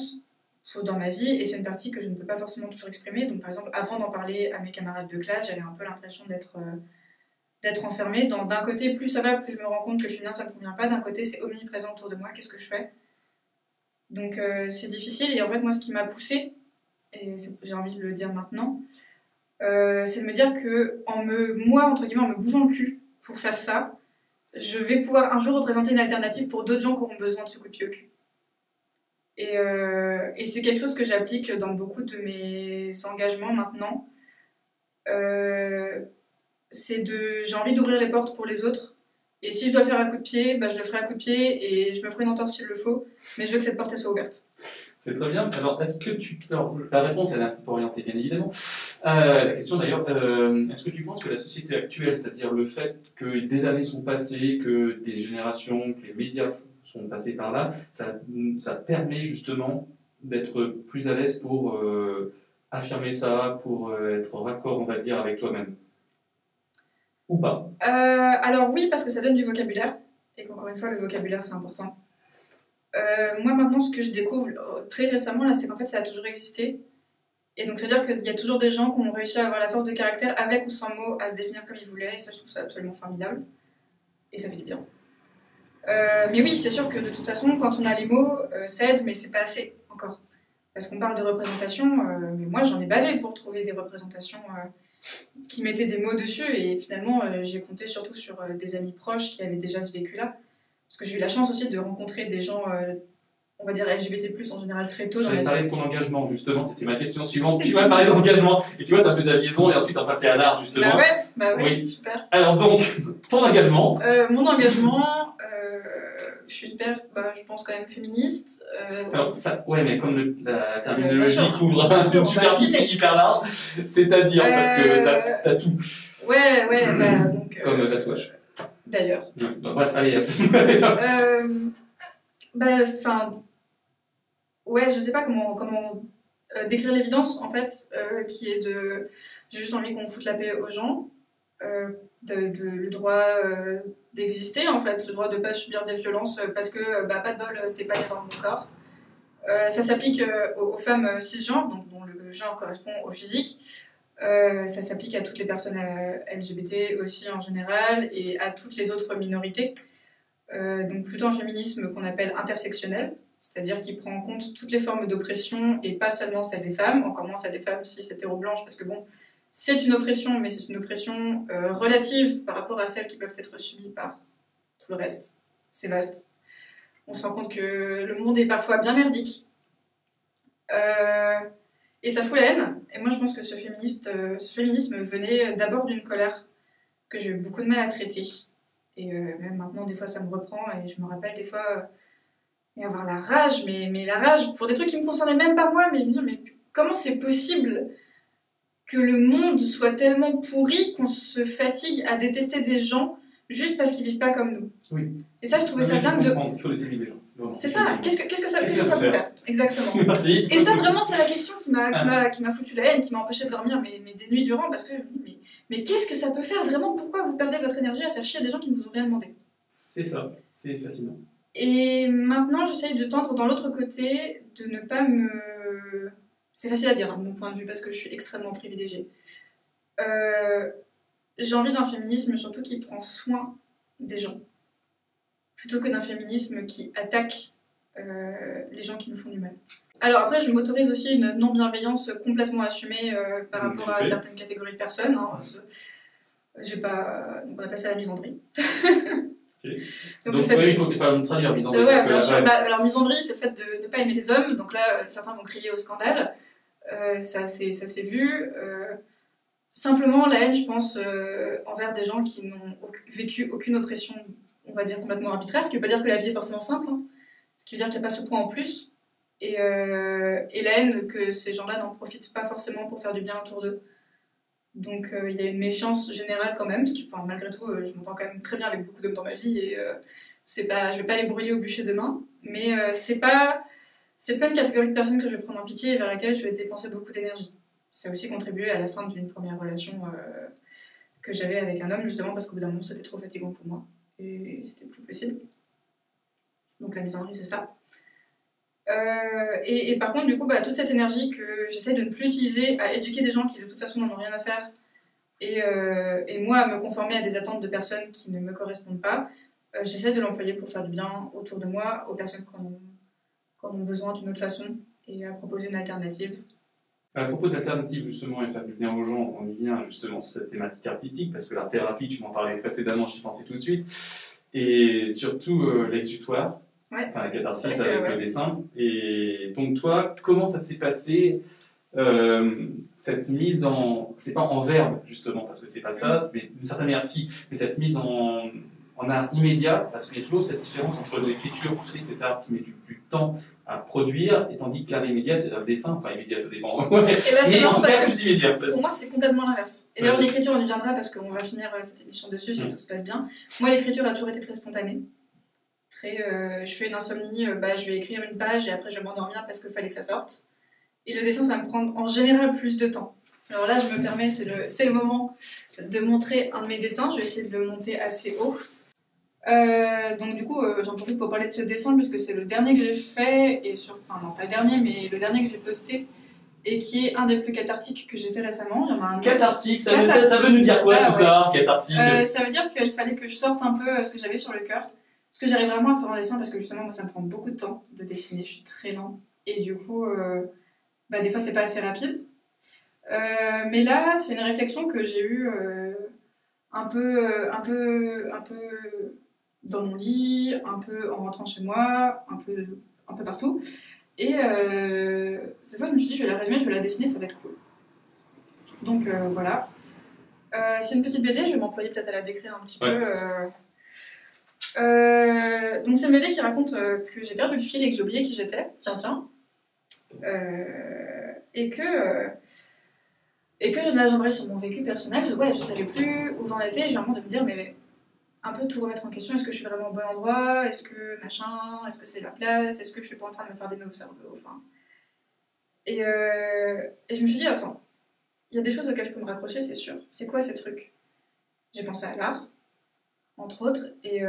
dans ma vie et c'est une partie que je ne peux pas forcément toujours exprimer. Donc par exemple, avant d'en parler à mes camarades de classe, j'avais un peu l'impression d'être enfermée. D'un côté, plus ça va, plus je me rends compte que le féminin ça me convient pas. D'un côté, c'est omniprésent autour de moi, qu'est-ce que je fais? Donc c'est difficile et en fait moi ce qui m'a poussée, et j'ai envie de le dire maintenant, c'est de me dire que moi, entre guillemets, en me bougeant le cul pour faire ça, je vais pouvoir un jour représenter une alternative pour d'autres gens qui auront besoin de ce coup de pied au cul. Et c'est quelque chose que j'applique dans beaucoup de mes engagements maintenant. J'ai envie d'ouvrir les portes pour les autres. Et si je dois faire un coup de pied, je le ferai à coup de pied et je me ferai une entorse s'il le faut. Mais je veux que cette porte elle soit ouverte. C'est très bien. Alors, la réponse, elle est un petit peu orientée, bien évidemment. La question d'ailleurs, est-ce que tu penses que la société actuelle, c'est-à-dire le fait que des années sont passées, que des générations, que les médias sont passés par là, ça permet justement d'être plus à l'aise pour affirmer ça, pour être raccord, on va dire, avec toi-même? Ou pas? Alors oui, parce que ça donne du vocabulaire, et qu'encore une fois, le vocabulaire, c'est important. Moi, maintenant, ce que je découvre très récemment, là, c'est qu'en fait, ça a toujours existé. Et donc, c'est-à-dire qu'il y a toujours des gens qui ont réussi à avoir la force de caractère, avec ou sans mots, à se définir comme ils voulaient, et ça, je trouve ça absolument formidable. Et ça fait du bien. Mais oui, c'est sûr que de toute façon, quand on a les mots, ça aide, mais c'est pas assez encore. Parce qu'on parle de représentation, mais moi j'en ai bavé pour trouver des représentations qui mettaient des mots dessus, et finalement j'ai compté surtout sur des amis proches qui avaient déjà ce vécu-là. Parce que j'ai eu la chance aussi de rencontrer des gens, on va dire LGBT+, en général très tôt dans J'allais la parler vie. de ton engagement, justement, c'était ma question suivante. Tu m'as parlé d'engagement, et tu vois, ça faisait la liaison, et ensuite on passait à l'art, justement. Bah ouais, Oui. super. Alors donc, ton engagement. Mon engagement, je suis hyper, je pense quand même féministe. Alors, ça, ouais, mais comme la terminologie bien sûr. couvre Bien sûr, une on va superficie affiner. hyper large, c'est-à-dire, parce que t'as tout, Ouais, donc. comme tatouage. D'ailleurs. Bref, allez. Enfin. Ouais, je sais pas comment décrire l'évidence, en fait, qui est de. J'ai juste envie qu'on foute la paix aux gens. Le droit d'exister, en fait, le droit de pas subir des violences parce que, pas de bol, t'es pas né dans mon corps. Ça s'applique aux femmes cisgenres, donc dont le genre correspond au physique. Ça s'applique à toutes les personnes LGBT aussi en général et à toutes les autres minorités. Donc plutôt un féminisme qu'on appelle intersectionnel, c'est-à-dire qui prend en compte toutes les formes d'oppression et pas seulement celle des femmes, encore moins celle des femmes cis hétéro-blanches, parce que bon, c'est une oppression, mais c'est une oppression relative par rapport à celles qui peuvent être subies par tout le reste. C'est vaste. On se rend compte que le monde est parfois bien merdique. Et ça fout la haine. Et moi, je pense que ce féminisme venait d'abord d'une colère que j'ai eu beaucoup de mal à traiter. Et même maintenant, des fois, ça me reprend. Et je me rappelle des fois, mais avoir la rage, mais la rage pour des trucs qui me concernaient même pas moi. Mais me dire, mais comment c'est possible que le monde soit tellement pourri qu'on se fatigue à détester des gens juste parce qu'ils vivent pas comme nous. Oui. Et ça, je trouvais ça dingue de... Il faut laisser vivre les gens. Vraiment. C'est ça, qu'est-ce que ça peut faire? Exactement. Merci. Et ça, vraiment, c'est la question qui m'a foutu la haine, qui m'a empêché de dormir des nuits durant, parce que mais qu'est-ce que ça peut faire vraiment? Pourquoi vous perdez votre énergie à faire chier des gens qui ne vous ont rien demandé? C'est ça, c'est fascinant. Et maintenant, j'essaye de tendre dans l'autre côté, de ne pas me... C'est facile à dire, hein, de mon point de vue, parce que je suis extrêmement privilégiée. J'ai envie d'un féminisme surtout qui prend soin des gens, plutôt que d'un féminisme qui attaque les gens qui nous font du mal. Alors après, je m'autorise aussi une non-bienveillance complètement assumée par rapport à certaines catégories de personnes. Hein. Donc on appelle ça la misandrie. Okay. Donc ouais, il faut traduire misandrie. Ouais, bien sûr. Alors misandrie, c'est le fait de ne pas aimer les hommes. Donc là, certains vont crier au scandale. Ça s'est vu. Simplement, la haine, je pense, envers des gens qui n'ont vécu aucune oppression, on va dire, complètement arbitraire, ce qui ne veut pas dire que la vie est forcément simple, hein. Ce qui veut dire qu'il n'y a pas ce point en plus. Et la haine, que ces gens-là n'en profitent pas forcément pour faire du bien autour d'eux. Donc il y a une méfiance générale quand même, parce que malgré tout, je m'entends quand même très bien avec beaucoup d'hommes dans ma vie, et je vais pas les brûler au bûcher demain, mais c'est pas une catégorie de personnes que je vais prendre en pitié et vers laquelle je vais dépenser beaucoup d'énergie. Ça a aussi contribué à la fin d'une première relation que j'avais avec un homme, justement parce qu'au bout d'un moment c'était trop fatigant pour moi, et c'était plus possible. Donc la misandrie, c'est ça. Et par contre, du coup, toute cette énergie que j'essaie de ne plus utiliser à éduquer des gens qui de toute façon n'en ont rien à faire, et moi à me conformer à des attentes de personnes qui ne me correspondent pas, j'essaie de l'employer pour faire du bien autour de moi, aux personnes qui en ont besoin d'une autre façon, et à proposer une alternative. À propos d'alternatives, justement, et faire du bien aux gens, on y vient justement sur cette thématique artistique, parce que l'art thérapie, tu m'en parlais précédemment, j'y pensais tout de suite, et surtout l'exutoire. Ouais. Enfin, la catharsis avec le dessin. Et donc, toi, comment ça s'est passé, cette mise en... C'est pas en verbe, justement, parce que c'est pas ça, mais d'une certaine manière, si, mais cette mise en art immédiat, parce qu'il y a toujours cette différence entre l'écriture, tu sais, cet art qui met du temps à produire, et tandis que l'art immédiat, c'est le dessin, enfin immédiat, ça dépend. Et c'est mais en tout cas, parce plus immédiat. pour moi, c'est complètement l'inverse. Et d'ailleurs, l'écriture, on y viendra parce qu'on va finir cette émission dessus si tout se passe bien. Moi, l'écriture a toujours été très spontanée. Je fais une insomnie, je vais écrire une page et après je vais m'endormir parce qu'il fallait que ça sorte. Et le dessin, ça va me prendre en général plus de temps. Alors là, je me permets, c'est le moment de montrer un de mes dessins. Je vais essayer de le monter assez haut. Donc du coup, j'en profite pour parler de ce dessin puisque c'est le dernier que j'ai fait, enfin non pas le dernier, mais le dernier que j'ai posté et qui est un des plus cathartiques que j'ai fait récemment. Il y en a un Cathartique, ça veut nous dire quoi tout ça, cathartique? Ça veut dire qu'il fallait que je sorte un peu ce que j'avais sur le cœur. Parce que j'arrive vraiment à faire un dessin parce que justement, moi, ça me prend beaucoup de temps de dessiner, je suis très lent. Et du coup, des fois, c'est pas assez rapide. Mais là, c'est une réflexion que j'ai eue un peu dans mon lit, un peu en rentrant chez moi, un peu partout. Et cette fois, je me suis dit, je vais la résumer, je vais la dessiner, ça va être cool. Donc voilà. C'est une petite BD, je vais m'employer peut-être à la décrire un petit peu. Donc c'est une BD qui raconte que j'ai perdu le fil et que j'ai oublié qui j'étais. Tiens. Et que là j'aimerais sur mon vécu personnel, je savais plus où j'en étais, j'ai vraiment de me dire mais un peu tout remettre en question, est-ce que je suis vraiment au bon endroit, est-ce que machin, est-ce que c'est la place, est-ce que je suis pas en train de me faire des nœuds au cerveau, enfin. Et je me suis dit attends, il y a des choses auxquelles je peux me raccrocher, c'est sûr. C'est quoi ces trucs? J'ai pensé à l'art, entre autres, et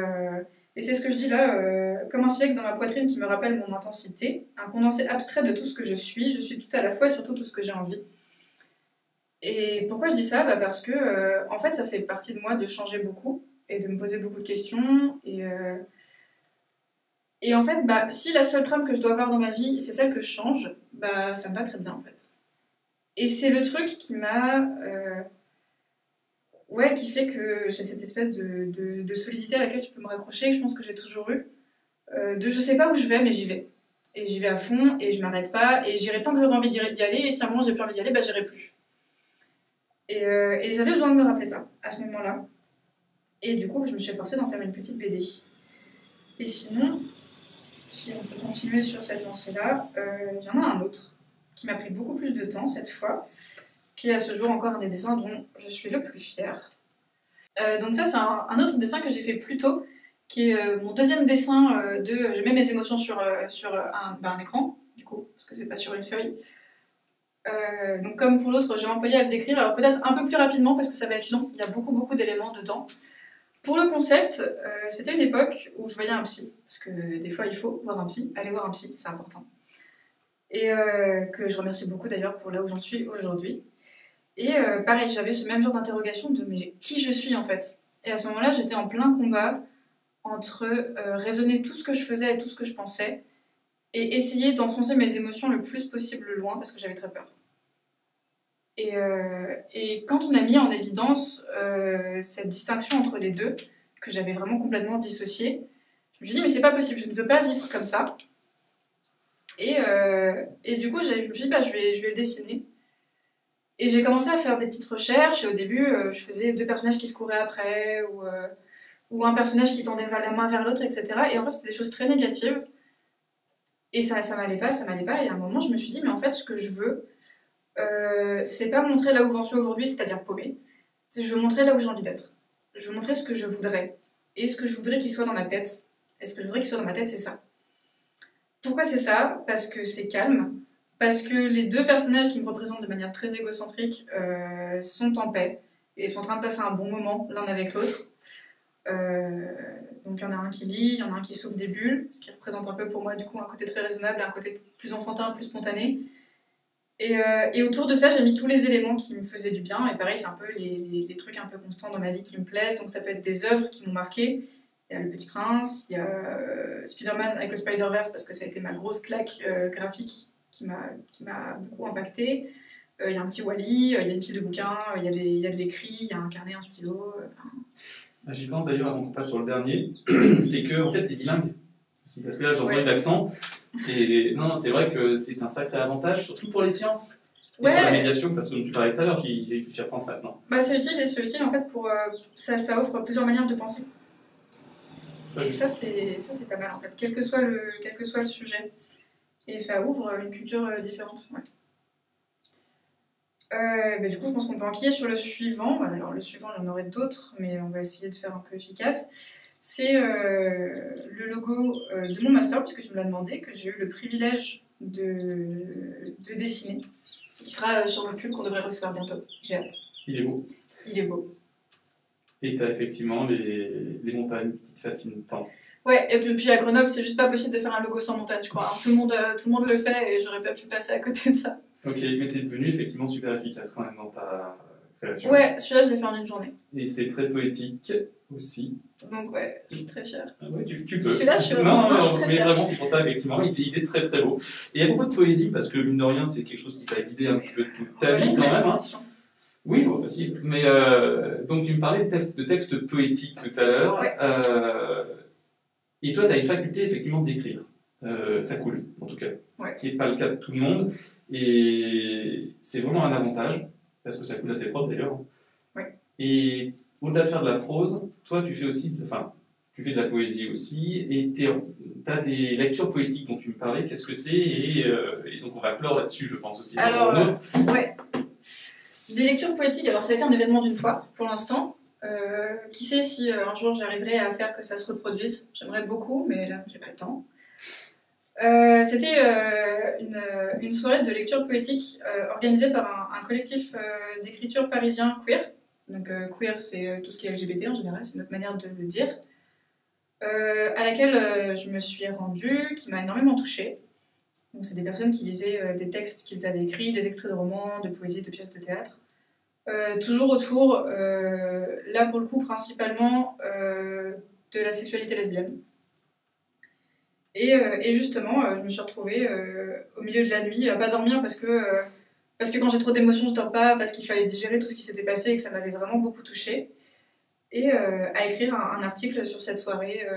c'est ce que je dis là, comme un silex dans ma poitrine qui me rappelle mon intensité, un condensé abstrait de tout ce que je suis tout à la fois et surtout tout ce que j'ai envie. Et pourquoi je dis ça? Parce que en fait ça fait partie de moi de changer beaucoup et de me poser beaucoup de questions et en fait si la seule trame que je dois avoir dans ma vie c'est celle que je change, ça me va très bien en fait. Et c'est le truc qui m'a qui fait que j'ai cette espèce de solidité à laquelle je peux me raccrocher, que je pense que j'ai toujours eu. Je sais pas où je vais, mais j'y vais. Et j'y vais à fond, et je m'arrête pas, et j'irai tant que j'aurai envie d'y aller, et si à un moment j'ai plus envie d'y aller, j'irai plus. Et j'avais besoin de me rappeler ça, à ce moment-là. Et du coup, je me suis forcée d'en faire une petite BD. Et sinon, si on peut continuer sur cette lancée-là, il y en a un autre, qui m'a pris beaucoup plus de temps cette fois, qui est à ce jour encore un des dessins dont je suis le plus fière. Donc ça, c'est un autre dessin que j'ai fait plus tôt, qui est mon deuxième dessin je mets mes émotions sur un écran, du coup, parce que c'est pas sur une feuille. Donc comme pour l'autre, je vais m'employer à le décrire, alors peut-être un peu plus rapidement parce que ça va être long, il y a beaucoup d'éléments dedans. Pour le concept, c'était une époque où je voyais un psy, parce que des fois il faut voir un psy, aller voir un psy, c'est important. Et que je remercie beaucoup d'ailleurs pour là où j'en suis aujourd'hui. Et pareil, j'avais ce même genre d'interrogation de mais qui je suis en fait. Et à ce moment-là, j'étais en plein combat entre raisonner tout ce que je faisais et tout ce que je pensais, et essayer d'enfoncer mes émotions le plus possible loin parce que j'avais très peur. Et quand on a mis en évidence cette distinction entre les deux, que j'avais vraiment complètement dissociée, je me suis dit mais c'est pas possible, je ne veux pas vivre comme ça. Et du coup, je me suis dit je vais le dessiner. Et j'ai commencé à faire des petites recherches, et au début, je faisais 2 personnages qui se couraient après, ou un personnage qui tendait la main vers l'autre, etc. Et en fait, c'était des choses très négatives. Et ça m'allait pas, et à un moment, je me suis dit, mais en fait, ce que je veux, c'est pas montrer là où j'en suis aujourd'hui, c'est-à-dire paumé. C'est je veux montrer là où j'ai envie d'être. Je veux montrer ce que je voudrais. Et ce que je voudrais qu'il soit dans ma tête. Et ce que je voudrais qu'il soit dans ma tête, c'est ça. Pourquoi c'est ça? Parce que c'est calme. Parce que les 2 personnages qui me représentent de manière très égocentrique sont en paix et sont en train de passer un bon moment l'un avec l'autre. Donc il y en a un qui lit, il y en a un qui souffle des bulles, ce qui représente un peu pour moi du coup un côté très raisonnable, un côté plus enfantin, plus spontané. Et autour de ça, j'ai mis tous les éléments qui me faisaient du bien. Et pareil, c'est un peu les trucs un peu constants dans ma vie qui me plaisent. Donc ça peut être des œuvres qui m'ont marqué. Il y a Le Petit Prince, il y a Spider-Man avec le Spider-Verse parce que ça a été ma grosse claque graphique qui m'a beaucoup impactée. Il y a un petit Wall-E, il y a une pile de bouquins, il y a de l'écrit, il y a un carnet, un stylo. J'y pense d'ailleurs avant qu'on passe sur le dernier. C'est que en fait, t'es bilingue aussi, parce que là j'entends l'accent. Et non, c'est vrai que c'est un sacré avantage, surtout pour les sciences. Et sur la médiation, parce que tu parlais tout à l'heure, j'y repense maintenant. C'est utile en fait pour ça offre plusieurs manières de penser. Et ça c'est pas mal en fait, quel que soit le sujet. Et ça ouvre une culture différente. Ouais. Du coup, je pense qu'on peut enquiller sur le suivant. Alors, le suivant, il y en aurait d'autres, mais on va essayer de faire un peu efficace. C'est le logo de mon master, puisque tu me l'as demandé, que j'ai eu le privilège de dessiner. qui sera sur le pull qu'on devrait recevoir bientôt. J'ai hâte. Il est beau. Il est beau. Et tu as effectivement les montagnes qui te fascinent tant. Ouais, et puis à Grenoble, c'est juste pas possible de faire un logo sans montagne, je crois. Hein. Tout le monde le fait et j'aurais pas pu passer à côté de ça. Ok, mais t'es devenu effectivement super efficace quand même dans ta création. Ouais, celui-là, je l'ai fait en une journée. Et c'est très poétique aussi. Donc ouais, je suis très fière. Ah ouais, tu peux. Celui-là, je suis Non, vraiment très mais fière. vraiment, c'est pour ça, effectivement, il est très très beau. Et à propos de poésie, parce que mine de rien, c'est quelque chose qui t'a guidé un petit peu toute ta vie quand même. Hein. Oui, bon, facile. Mais donc, tu me parlais de textes poétiques tout à l'heure. Ouais. Et toi, tu as une faculté effectivement d'écrire. Ça coule, en tout cas. Ouais. Ce qui n'est pas le cas de tout le monde. Et c'est vraiment un avantage, parce que ça coule assez propre d'ailleurs. Ouais. Et au-delà de faire de la prose, toi, tu fais aussi, tu fais de la poésie aussi, et tu as des lectures poétiques dont tu me parlais. Qu'est-ce que c'est et donc, on va clore là-dessus, je pense aussi. Alors, ouais. Des lectures poétiques, alors ça a été un événement d'une fois pour l'instant. Qui sait si un jour j'arriverai à faire que ça se reproduise. J'aimerais beaucoup, mais là j'ai pas le temps. C'était une soirée de lecture poétique organisée par un collectif d'écriture parisien queer. Donc queer c'est tout ce qui est LGBT en général, c'est notre manière de le dire. À laquelle je me suis rendue, qui m'a énormément touchée. Donc, c'est des personnes qui lisaient des textes qu'ils avaient écrits, des extraits de romans, de poésie, de pièces de théâtre. Toujours autour, là pour le coup, principalement de la sexualité lesbienne. Et justement, je me suis retrouvée au milieu de la nuit à pas dormir parce que quand j'ai trop d'émotions, je dors pas, parce qu'il fallait digérer tout ce qui s'était passé et que ça m'avait vraiment beaucoup touchée. Et à écrire un article sur cette soirée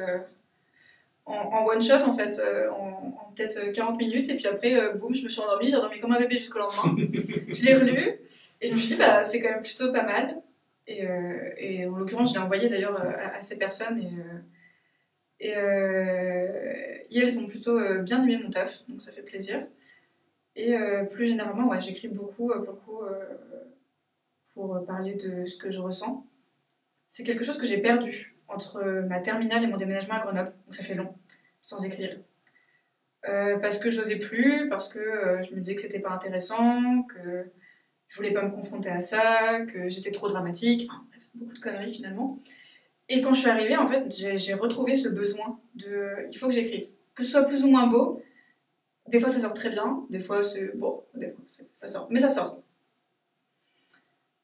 en one shot en fait, en peut-être 40 minutes, et puis après, boum, je me suis endormie, j'ai dormi comme un bébé jusqu'au lendemain. Je l'ai relu, et je me suis dit, bah, c'est quand même plutôt pas mal. Et en l'occurrence, je l'ai envoyé d'ailleurs à ces personnes, et elles ont plutôt bien aimé mon taf, donc ça fait plaisir. Et plus généralement, ouais, j'écris beaucoup pour le coup, pour parler de ce que je ressens. C'est quelque chose que j'ai perdu entre ma terminale et mon déménagement à Grenoble, donc ça fait long, sans écrire. Parce que j'osais plus, parce que je me disais que c'était pas intéressant, que je voulais pas me confronter à ça, que j'étais trop dramatique, enfin bref, beaucoup de conneries finalement. Et quand je suis arrivée, en fait, j'ai retrouvé ce besoin de il faut que j'écrive. Que ce soit plus ou moins beau, des fois ça sort très bien, des fois c'est bon, des fois ça sort, mais ça sort.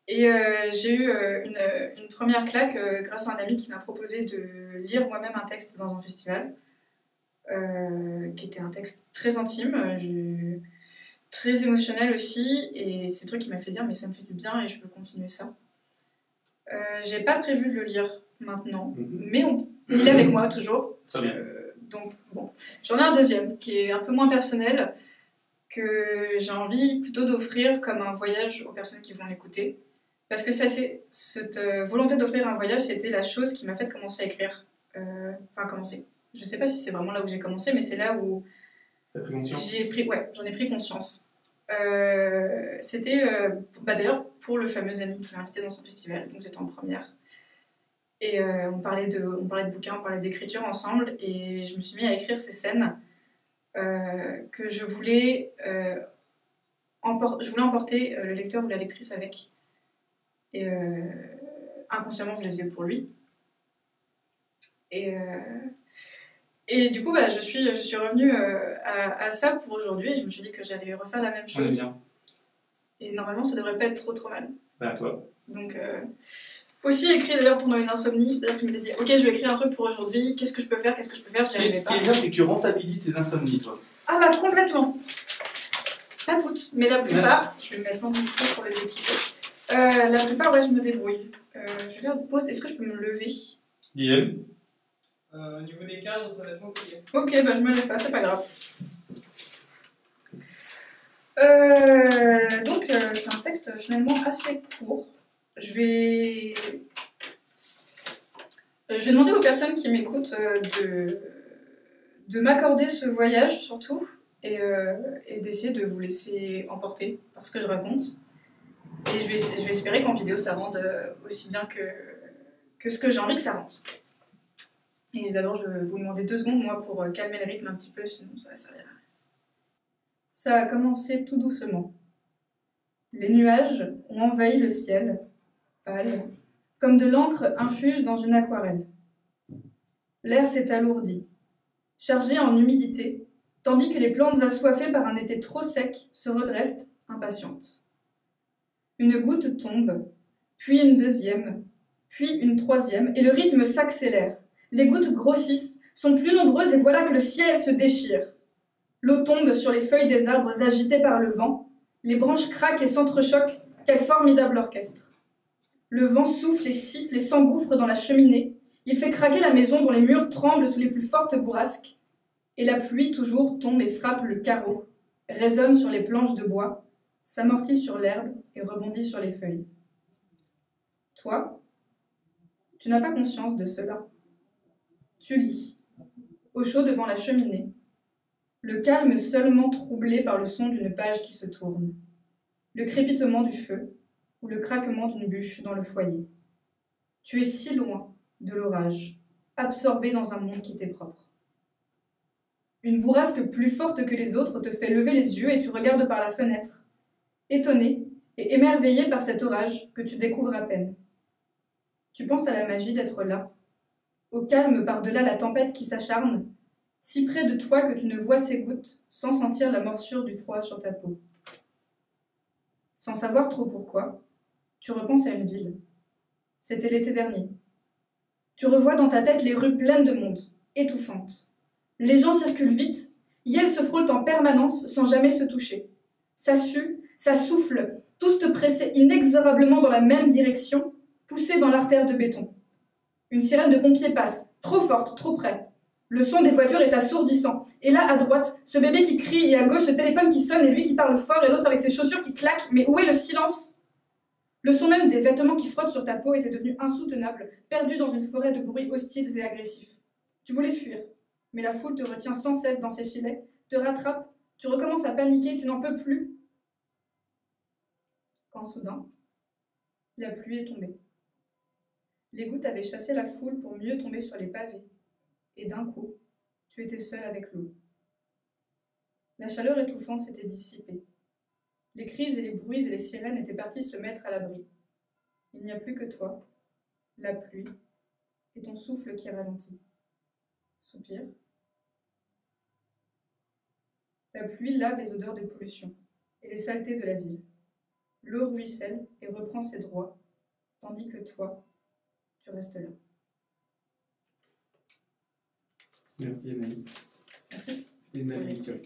Et j'ai eu une première claque grâce à un ami qui m'a proposé de lire moi-même un texte dans un festival, qui était un texte très intime, très émotionnel aussi, et c'est le truc qui m'a fait dire mais ça me fait du bien et je veux continuer ça. J'ai pas prévu de le lire maintenant, mais il est avec moi toujours. Donc bon, j'en ai un deuxième qui est un peu moins personnel, que j'ai envie plutôt d'offrir comme un voyage aux personnes qui vont l'écouter. Parce que cette volonté d'offrir un voyage, c'était la chose qui m'a fait commencer à écrire. Enfin, commencer. Je sais pas si c'est vraiment là où j'ai commencé, mais c'est là où t'as pris conscience. J'en ai pris conscience. C'était d'ailleurs pour le fameux ami qui m'a invité dans son festival, donc j'étais en première. Et on parlait de bouquins, on parlait d'écriture ensemble, et je me suis mis à écrire ces scènes que je voulais emporter le lecteur ou la lectrice avec. Et inconsciemment, je les faisais pour lui. Et du coup, bah, je suis revenue à ça pour aujourd'hui, et je me suis dit que j'allais refaire la même chose. Bien. Et normalement, ça devrait pas être trop mal. Ben, toi. Donc, aussi écrit d'ailleurs pendant une insomnie, c'est-à-dire que je m'étais dit, ok, je vais écrire un truc pour aujourd'hui, qu'est-ce que je peux faire, Ce qui est bien, c'est que tu rentabilises tes insomnies, toi. Ah bah, complètement. Pas toutes, mais la plupart. Je vais mettre mon micro pour les déplier. La plupart, ouais, je me débrouille. Je vais faire une pause. Est-ce que je peux me lever? Guillaume? Au niveau des cadres, ça va être compliqué. Ok, bah je me lève pas, c'est pas grave. Donc, c'est un texte finalement assez court. Je vais demander aux personnes qui m'écoutent de m'accorder ce voyage surtout, et d'essayer de vous laisser emporter par ce que je raconte. Et je vais espérer qu'en vidéo ça rende aussi bien que ce que j'ai envie que ça rende. Et d'abord je vais vous demander 2 secondes moi pour calmer le rythme un petit peu, sinon ça va servir à rien. Ça a commencé tout doucement. Les nuages ont envahi le ciel, pâle, comme de l'encre infuse dans une aquarelle. L'air s'est alourdi, chargé en humidité, tandis que les plantes assoiffées par un été trop sec se redressent impatientes. Une goutte tombe, puis une deuxième, puis une troisième, et le rythme s'accélère. Les gouttes grossissent, sont plus nombreuses, et voilà que le ciel se déchire. L'eau tombe sur les feuilles des arbres agitées par le vent, les branches craquent et s'entrechoquent, quel formidable orchestre. Le vent souffle et siffle et s'engouffre dans la cheminée, il fait craquer la maison dont les murs tremblent sous les plus fortes bourrasques, et la pluie toujours tombe et frappe le carreau, résonne sur les planches de bois, s'amortit sur l'herbe et rebondit sur les feuilles. Toi, tu n'as pas conscience de cela. Tu lis, au chaud devant la cheminée, le calme seulement troublé par le son d'une page qui se tourne, le crépitement du feu ou le craquement d'une bûche dans le foyer. Tu es si loin de l'orage, absorbé dans un monde qui t'est propre. Une bourrasque plus forte que les autres te fait lever les yeux et tu regardes par la fenêtre, étonné et émerveillé par cet orage que tu découvres à peine. Tu penses à la magie d'être là, au calme par-delà la tempête qui s'acharne, si près de toi que tu ne vois ces gouttes sans sentir la morsure du froid sur ta peau. Sans savoir trop pourquoi, tu repenses à une ville. C'était l'été dernier. Tu revois dans ta tête les rues pleines de monde, étouffantes. Les gens circulent vite, elles se frôlent en permanence sans jamais se toucher. Ça sue, ça souffle, tous te pressaient inexorablement dans la même direction, poussés dans l'artère de béton. Une sirène de pompiers passe, trop forte, trop près. Le son des voitures est assourdissant. Et là, à droite, ce bébé qui crie et à gauche, ce téléphone qui sonne et lui qui parle fort et l'autre avec ses chaussures qui claquent. Mais où est le silence ? Le son même des vêtements qui frottent sur ta peau était devenu insoutenable, perdu dans une forêt de bruits hostiles et agressifs. Tu voulais fuir, mais la foule te retient sans cesse dans ses filets, te rattrape, tu recommences à paniquer, tu n'en peux plus. Quand soudain, la pluie est tombée. Les gouttes avaient chassé la foule pour mieux tomber sur les pavés. Et d'un coup, tu étais seul avec l'eau. La chaleur étouffante s'était dissipée. Les cris et les bruits et les sirènes étaient partis se mettre à l'abri. Il n'y a plus que toi, la pluie et ton souffle qui ralentit. Soupir. La pluie lave les odeurs de pollution et les saletés de la ville. L'eau ruisselle et reprend ses droits, tandis que toi, tu restes là. Merci Anaïs. Merci. C'était une belle lecture.